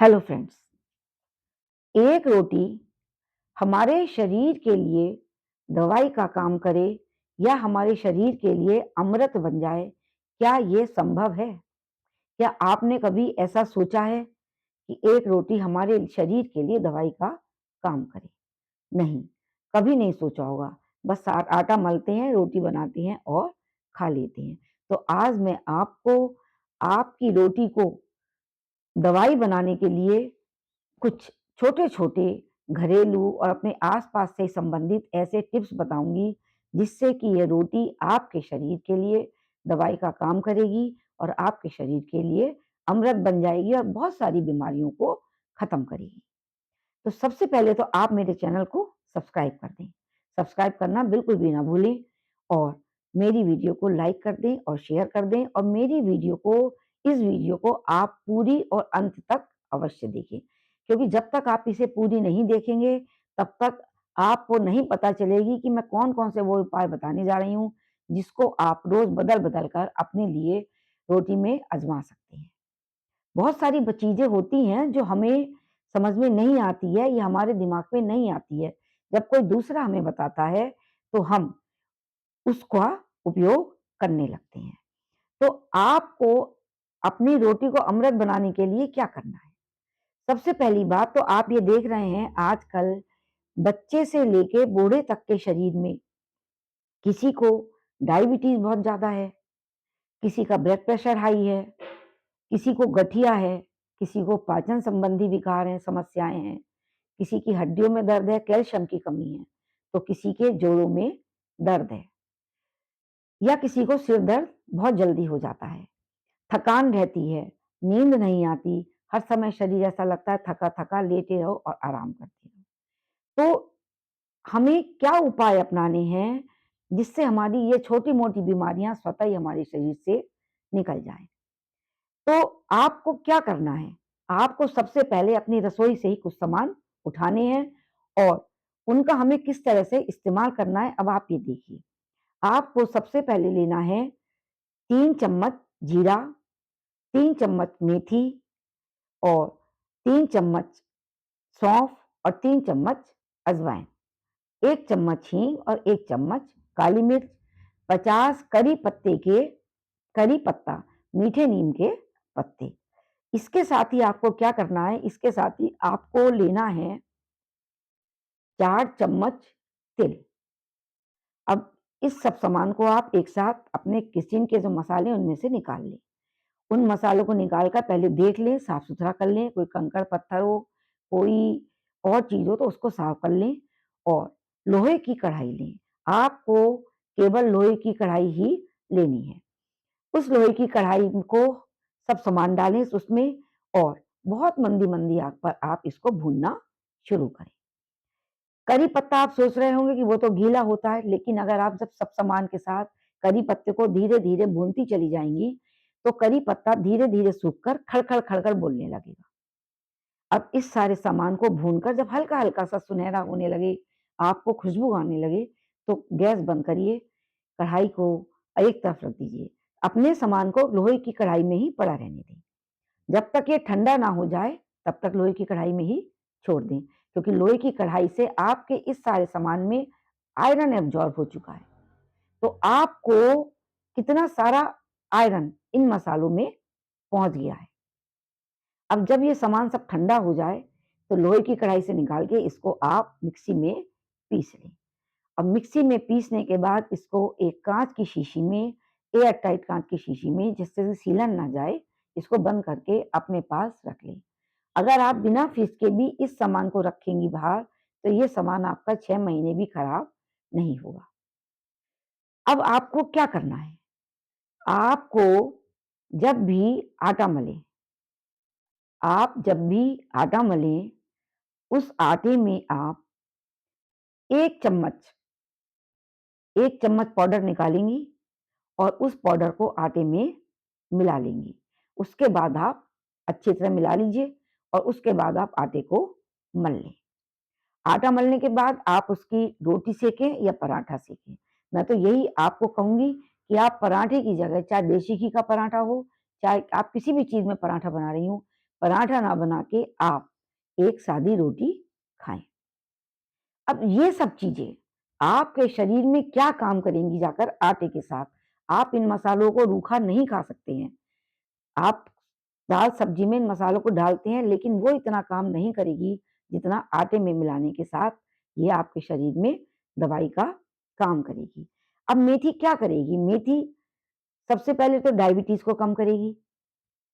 Hello friends. एक रोटी हमारे शरीर के लिए दवाई का काम करे या हमारे शरीर के लिए अमृत बन जाए, क्या ये संभव है? क्या आपने कभी ऐसा सोचा है कि एक रोटी हमारे शरीर के लिए दवाई का काम करे? नहीं, कभी नहीं सोचा होगा। बस आटा मलते हैं, रोटी बनाते हैं और खा लेते हैं। तो आज मैं आपको आपकी रोटी को दवाई बनाने के लिए कुछ छोटे-छोटे घरेलू और अपने आस-पास से संबंधित ऐसे टिप्स बताऊँगी, जिससे कि ये रोटी आपके शरीर के लिए दवाई का काम करेगी और आपके शरीर के लिए अमृत बन जाएगी और बहुत सारी बीमारियों को खत्म करेगी। तो सबसे पहले तो आप मेरे चैनल को सब्सक्राइब कर दें। सब्सक्राइब करना बिल्कुल भी ना भूलें और मेरी वीडियो को लाइक कर दें और शेयर कर दें और मेरी इस वीडियो को आप पूरी और अंत तक अवश्य देखें। क्योंकि जब तक आप इसे पूरी नहीं देखेंगे, तब तक आपको नहीं पता चलेगी कि मैं कौन-कौन से वो उपाय बताने जा रही हूँ, जिसको आप रोज़ बदल-बदल कर अपने लिए रोटी में आज़मा सकते हैं। बहुत सारी चीजें होती हैं जो हमें समझ में नहीं आती है या हमारे दिमाग में नहीं आती है। जब कोई दूसरा हमें बताता है तो हम उसका उपयोग करने लगते हैं। तो आपको अपनी रोटी को अमृत बनाने के लिए क्या करना है? सबसे पहली बात तो आप ये देख रहे हैं आजकल बच्चे से लेके बूढ़े तक के शरीर में किसी को डायबिटीज बहुत ज्यादा है, किसी का ब्लड प्रेशर हाई है, किसी को गठिया है, किसी को पाचन संबंधी विकार हैं, समस्याएं हैं, किसी की हड्डियों में दर्द है, कैल्शियम की कमी है, तो किसी के जोड़ों में दर्द है या किसी को सिर दर्द बहुत जल्दी हो जाता है, थकान रहती है, नींद नहीं आती, हर समय शरीर ऐसा लगता है थका-थका, लेटे रहो और आराम करते रहो। तो हमें क्या उपाय अपनाने हैं जिससे हमारी ये छोटी-मोटी बीमारियां स्वतः ही हमारे शरीर से निकल जाएं? तो आपको क्या करना है? आपको सबसे पहले अपनी रसोई से ही कुछ सामान उठाने हैं और उनका हमें किस तरह से इस्तेमाल करना है, अब आप ये देखिए। आपको सबसे पहले लेना है 3 चम्मच जीरा, 3 चम्मच मेथी और 3 चम्मच सौंफ और 3 चम्मच अजवाइन, 1 चम्मच हींग और 1 चम्मच काली मिर्च, 50 करी पत्ता, मीठे नीम के पत्ते। इसके साथ ही आपको क्या करना है, इसके साथ ही आपको लेना है 4 चम्मच तिल। अब इस सब सामान को आप एक साथ अपने किचन के जो मसाले हैं उनमें से निकाल लें। उन मसालों को निकाल कर पहले देख लें, साफ-सुथरा कर लें, कोई कंकड़ पत्थर हो, कोई और चीज़ हो तो उसको साफ कर लें और लोहे की कढ़ाई लें। आपको केवल लोहे की कढ़ाई ही लेनी है। उस लोहे की कढ़ाई को सब सामान डालें उसमें और बहुत मंदी-मंदी आँच पर आप इसको भूनना शुरू करें। करी पत्ता आप सोच रहे होंगे कि वो तो गीला होता है, लेकिन अगर आप जब सब सामान के साथ करी पत्ते को धीरे-धीरे भूनती चली जाएँगी, तो करी पत्ता धीरे-धीरे सूख कर खड़-खड़ बोलने लगेगा। अब इस सारे सामान को भूनकर जब हल्का-हल्का सा सुनहरा होने लगे, आपको खुशबू आने लगे, तो गैस बंद करिए, कढ़ाई को एक तरफ रख दीजिए। अपने सामान को लोहे की कढ़ाई में ही पड़ा रहने दें। जब तक ये ठंडा ना हो जाए, तब तक लोहे की कढ़ाई में ही छोड़ दें, क्योंकि लोहे की कढ़ाई से आपके इस सारे सामान में आयरन एब्ज़ॉर्ब हो चुका है। तो आपको कितना सारा आयरन इन मसालों में पहुँच गया है। अब जब ये सामान सब ठंडा हो जाए, तो लोहे की कढ़ाई से निकाल के इसको आप मिक्सी में पीस लें। अब मिक्सी में पीसने के बाद इसको एक काँच की शीशी में, एयर टाइट काँच की शीशी में जिससे सीलन ना जाए, इसको बंद करके अपने पास रख लें। अगर आप बिना फ्रिज के भी इस सामान को रखेंगी बाहर, तो ये सामान आपका 6 महीने भी खराब नहीं होगा। अब आपको क्या करना है? आपको जब भी आटा मलें आप जब भी आटा मलें, उस आटे में आप 1 चम्मच 1 चम्मच पाउडर निकालेंगी और उस पाउडर को आटे में मिला लेंगी। उसके बाद आप अच्छी तरह मिला लीजिए और उसके बाद आप आटे को मल लें। आटा मलने के बाद आप उसकी रोटी सेकें या पराठा सेकें। मैं तो यही आपको कहूँगी कि आप पराठे की जगह चाहे देसी घी का पराठा हो, चाहे आप किसी भी चीज़ में पराठा बना रही हों, पराठा ना बना के आप एक सादी रोटी खाएं। अब ये सब चीजें आपके शरीर में क्या काम करेंगी जाकर आटे के साथ। आप इन मसालों को रूखा नहीं खा सकते हैं। आप दाल सब्जी में इन मसालों को डालते हैं, लेकिन वो इतना काम नहीं करेगी जितना आटे में मिलाने के साथ ये आपके शरीर में दवाई का काम करेगी। अब मेथी क्या करेगी? मेथी सबसे पहले तो डायबिटीज को कम करेगी,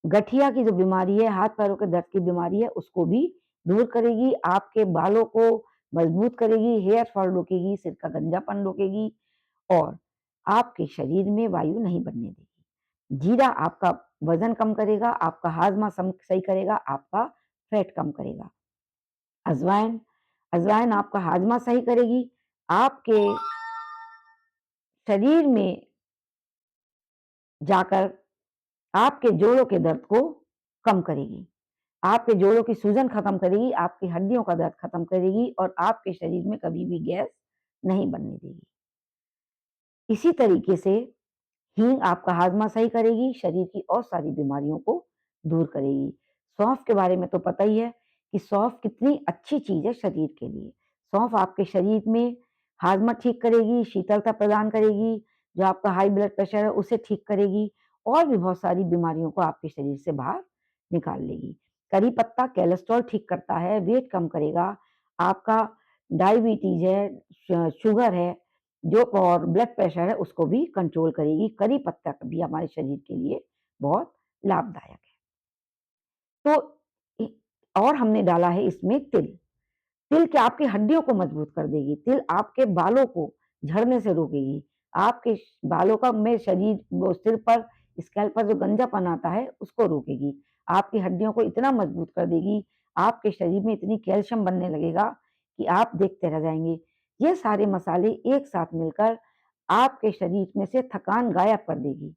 गठिया की जो बीमारी है, हाथ पैरों के दर्द की बीमारी है, उसको भी दूर करेगी, आपके बालों को मजबूत करेगी, हेयर फॉल रोकेगी, सिर का गंजापन रोकेगी और आपके शरीर में वायु नहीं बनने देगी। जीरा आपका वजन कम करेगा, आपका हाजमा सही करेगा, आपका फैट कम करेगा। अजवाइन, अजवाइन आपका हाजमा सही करेगी, आपके शरीर में जाकर आपके जोड़ों के दर्द को कम करेगी, आपके जोड़ों की सूजन खत्म करेगी, आपकी हड्डियों का दर्द खत्म करेगी और आपके शरीर में कभी भी गैस नहीं बनने देगी। इसी तरीके से हींग आपका हाजमा सही करेगी, शरीर की और सारी बीमारियों को दूर करेगी। सौंफ के बारे में तो पता ही है कि सौंफ कितनी अच्छी चीज है शरीर के लिए। सौंफ आपके शरीर में हाजमा ठीक करेगी, शीतलता प्रदान करेगी, जो आपका हाई ब्लड प्रेशर है उसे ठीक करेगी और भी बहुत सारी बीमारियों को आपके शरीर से बाहर निकाल लेगी। करी पत्ता कोलेस्ट्रॉल ठीक करता है, वेट कम करेगा, आपका डायबिटीज है, शुगर है जो और ब्लड प्रेशर है उसको भी कंट्रोल करेगी। करी पत्ता भी हमारे शरीर के लिए बहुत लाभदायक है। तो और हमने डाला है इसमें तिल। तिल क्या आपकी हड्डियों को मजबूत कर देगी, तिल आपके बालों को झड़ने से रोकेगी, आपके बालों का में शरीर वो सिर पर स्कैल्प पर जो गंजापन आता है उसको रोकेगी, आपकी हड्डियों को इतना मजबूत कर देगी, आपके शरीर में इतनी कैल्शियम बनने लगेगा कि आप देखते रह जाएंगे। ये सारे मसाले एक साथ मिलकर आपके शरीर में से थकान गायब कर देगी।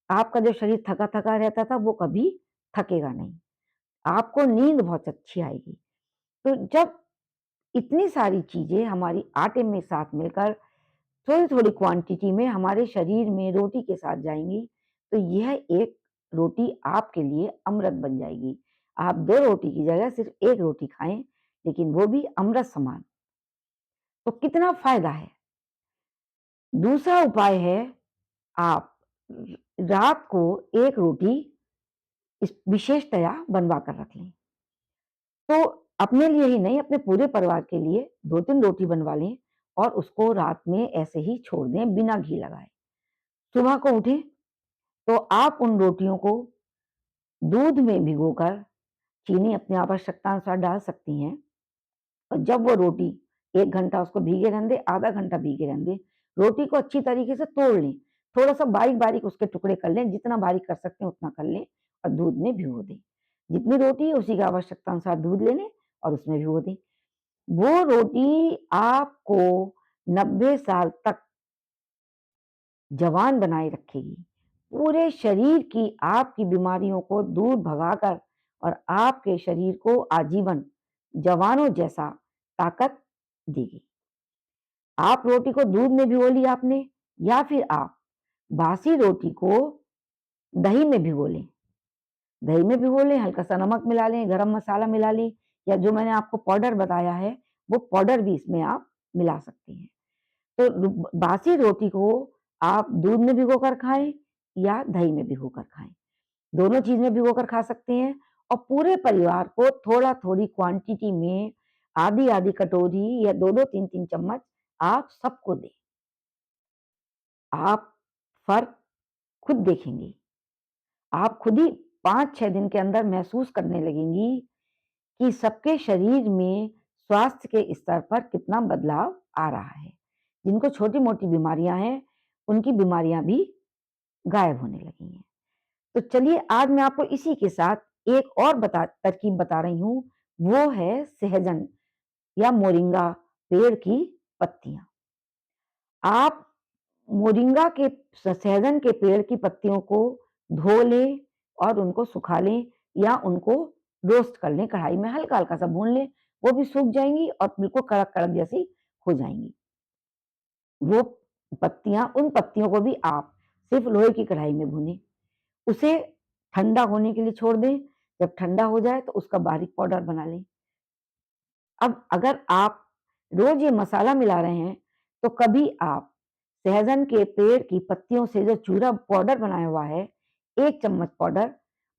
आपका जो शरीर थका थका रहता था वो कभी थकेगा नहीं, आपको नींद बहुत अच्छी आएगी। तो जब इतनी सारी चीजें हमारी आटे में साथ मिलकर थोड़ी थोड़ी क्वांटिटी में हमारे शरीर में रोटी के साथ जाएंगी, तो यह एक रोटी आपके लिए अमृत बन जाएगी। आप 2 रोटी की जगह सिर्फ 1 रोटी खाएं, लेकिन वो भी अमृत समान। तो कितना फायदा है। दूसरा उपाय है, आप रात को 1 रोटी इस विशेषतया बनवा कर रख लें। तो अपने लिए ही नहीं, अपने पूरे परिवार के लिए 2-3 रोटी बनवा लें और उसको रात में ऐसे ही छोड़ दें बिना घी लगाए। सुबह को उठें तो आप उन रोटियों को दूध में भिगोकर, चीनी अपनी आवश्यकता अनुसार डाल सकती हैं, और जब वो रोटी 1 घंटा उसको भीगे रहने दें, आधा घंटा भीगे रहने दें, रोटी को अच्छी तरीके से तोड़ लें, थोड़ा सा बारीक बारीक उसके टुकड़े कर लें, जितना बारीक कर सकते हैं उतना कर लें और दूध में भिगो दें। जितनी रोटी है उसी की आवश्यकता अनुसार दूध ले लें और उसमें भिगो दें। वो रोटी आपको 90 साल तक जवान बनाए रखेगी, पूरे शरीर की आपकी बीमारियों को दूर भगाकर और आपके शरीर को आजीवन जवानों जैसा ताकत देगी। आप रोटी को दूध में भिगो लिया आपने, या फिर आप बासी रोटी को दही में भिगो लें। दही में भिगो लें, हल्का सा नमक मिला लें, गरम मसाला मिला लें, या जो मैंने आपको पाउडर बताया है वो पाउडर भी इसमें आप मिला सकते हैं। तो बासी रोटी को आप दूध में भिगोकर खाएं या दही में भिगोकर खाएं, दोनों चीज में भिगोकर खा सकते हैं। और पूरे परिवार को थोड़ा थोड़ी क्वांटिटी में आधी आधी कटोरी या 2-2 3-3 चम्मच आप सबको दें। आप फर्क खुद देखेंगे, आप खुद ही 5-6 दिन के अंदर महसूस करने लगेंगी कि सबके शरीर में स्वास्थ्य के स्तर पर कितना बदलाव आ रहा है। जिनको छोटी मोटी बीमारियां हैं उनकी बीमारियां भी गायब होने लगी हैं। तो चलिए आज मैं आपको इसी के साथ एक और तरकीब बता रही हूं, वो है सहजन या मोरिंगा पेड़ की पत्तियां। आप मोरिंगा के सहजन के पेड़ की पत्तियों को धो लें और उनको सुखा लें या उनको रोस्ट कर लें, कढ़ाई में हल्का हल्का सा भून लें, वो भी सूख जाएंगी और बिल्कुल कड़क कड़क जैसी हो जाएंगी। वो पत्तियां, उन पत्तियों को भी आप सिर्फ लोहे की कढ़ाई में भूनें, उसे ठंडा होने के लिए छोड़ दें। जब ठंडा हो जाए तो उसका बारीक पाउडर बना लें। अब अगर आप रोज ये मसाला मिला रहे हैं, तो कभी आप सहजन के पेड़ की पत्तियों से जो चूरा पाउडर बनाया हुआ है, 1 चम्मच पाउडर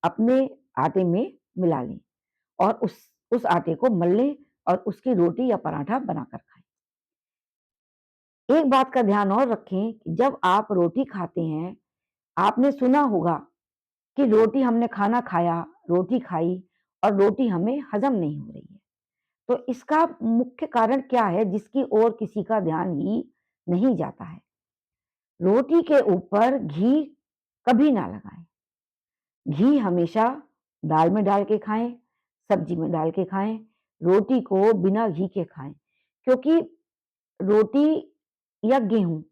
अपने आटे में मिला लें और उस आटे को मल लें और उसकी रोटी या पराठा बनाकर खाएँ। एक बात का ध्यान और रखें कि जब आप रोटी खाते हैं, आपने सुना होगा कि रोटी हमने खाना खाया, रोटी खाई और रोटी हमें हज़म नहीं हो रही है। तो इसका मुख्य कारण क्या है जिसकी ओर किसी का ध्यान ही नहीं जाता है। रोटी के ऊपर घी कभी ना लगाएँ। घी हमेशा दाल में डाल के खाएँ, सब्जी में डाल के खाएँ, रोटी को बिना घी के खाएँ। क्योंकि रोटी या गेहूँ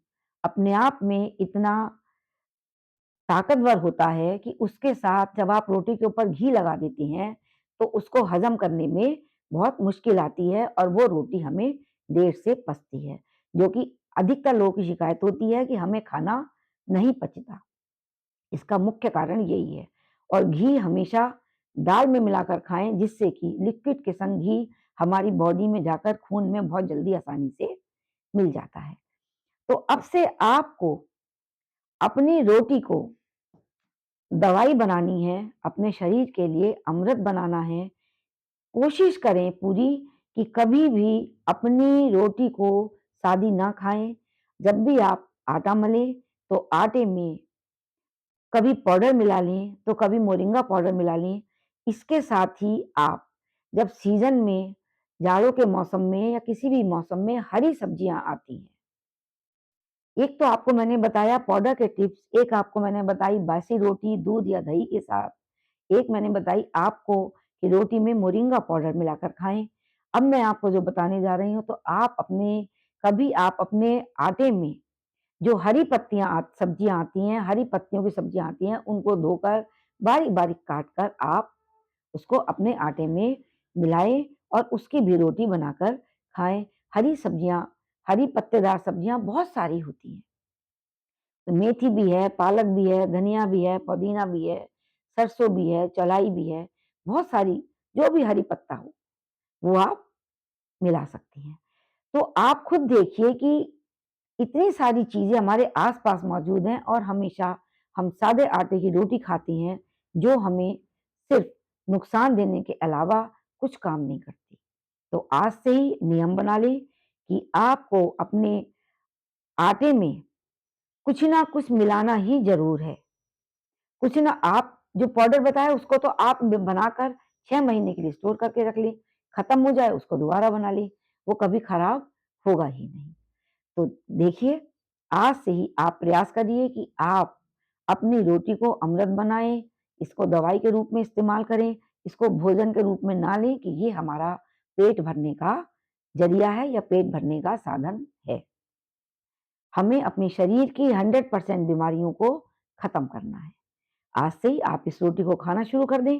अपने आप में इतना ताकतवर होता है कि उसके साथ जब आप रोटी के ऊपर घी लगा देती हैं, तो उसको हज़म करने में बहुत मुश्किल आती है और वो रोटी हमें देर से पचती है, जो कि अधिकतर लोगों की शिकायत होती है कि हमें खाना नहीं पचता। इसका मुख्य कारण यही है और घी हमेशा दाल में मिलाकर खाएँ जिससे कि लिक्विड के संग घी हमारी बॉडी में जाकर खून में बहुत जल्दी आसानी से मिल जाता है। तो अब से आपको अपनी रोटी को दवाई बनानी है, अपने शरीर के लिए अमृत बनाना है। कोशिश करें पूरी कि कभी भी अपनी रोटी को सादी ना खाएँ। जब भी आप आटा मलें, तो आटे में कभी पाउडर मिला लें, तो कभी मोरिंगा पाउडर मिला लें। इसके साथ ही आप जब सीज़न में, जाड़ों के मौसम में या किसी भी मौसम में हरी सब्जियाँ आती हैं, एक तो आपको मैंने बताया पाउडर के टिप्स, एक आपको मैंने बताई बासी रोटी दूध या दही के साथ, एक मैंने बताई आपको कि रोटी में मोरिंगा पाउडर मिलाकर खाएँ। अब मैं आपको जो बताने जा रही हूँ, तो आप अपने आटे में जो हरी पत्तियाँ सब्जियाँ आती हैं, हरी पत्तियों की सब्जियाँ आती हैं, उनको धोकर बारीक-बारीक काट कर आप उसको अपने आटे में मिलाएँ और उसकी भी रोटी बनाकर खाएँ। हरी सब्जियाँ, हरी पत्तेदार सब्जियाँ बहुत सारी होती हैं। मेथी भी है, पालक भी है, धनिया भी है, पुदीना भी है, सरसों भी है, चौलाई भी है, बहुत सारी जो भी हरी पत्ता हो, वो आप मिला सकती हैं। तो आप खुद देखिए कि इतनी सारी चीज़ें हमारे आस-पास मौजूद हैं और हमेशा हम सादे आटे की रोटी खाते हैं, जो हमें सिर्फ़ नुकसान देने के अलावा कुछ काम नहीं करती। तो आज से ही नियम बना लें कि आपको अपने आटे में कुछ ना कुछ मिलाना ही ज़रूर है। कुछ ना आप जो पाउडर बताया उसको तो आप बनाकर 6 महीने के लिए स्टोर करके रख लें, खत्म हो जाए उसको दोबारा बना लें, वो कभी खराब होगा ही नहीं। तो देखिए, आज से ही आप प्रयास करिए कि आप अपनी रोटी को अमृत बनाएँ, इसको दवाई के रूप में इस्तेमाल करें, इसको भोजन के रूप में ना लें कि ये हमारा पेट भरने का ज़रिया है या पेट भरने का साधन है। हमें अपने शरीर की 100% बीमारियों को खत्म करना है। आज से ही आप इस रोटी को खाना शुरू कर दें।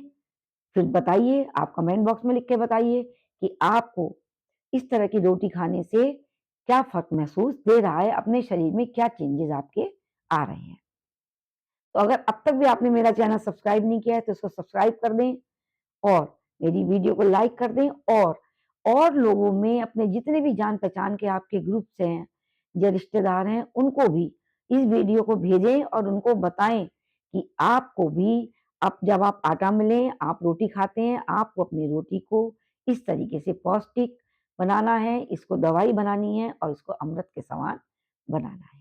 फिर बताइए, आप कमेंट बॉक्स में लिख के बताइए कि आपको इस तरह की रोटी खाने से क्या फ़र्क महसूस दे रहा है, अपने शरीर में क्या चेंजेज़ आपके आ रहे हैं। तो अगर अब तक भी आपने मेरा चैनल सब्सक्राइब नहीं किया है, तो इसको सब्सक्राइब कर दें और मेरी वीडियो को लाइक कर दें और लोगों में अपने जितने भी जान-पहचान के आपके ग्रुप्स हैं, या रिश्तेदार हैं, उनको भी इस वीडियो को भेजें और उनको बताएँ कि आपको भी अब जब आप आटा मलें, आप रोटी खाते हैं, आपको अपनी रोटी को इस तरीके से पौष्टिक बनाना है, इसको दवाई बनानी है और इसको अमृत के समान बनाना है।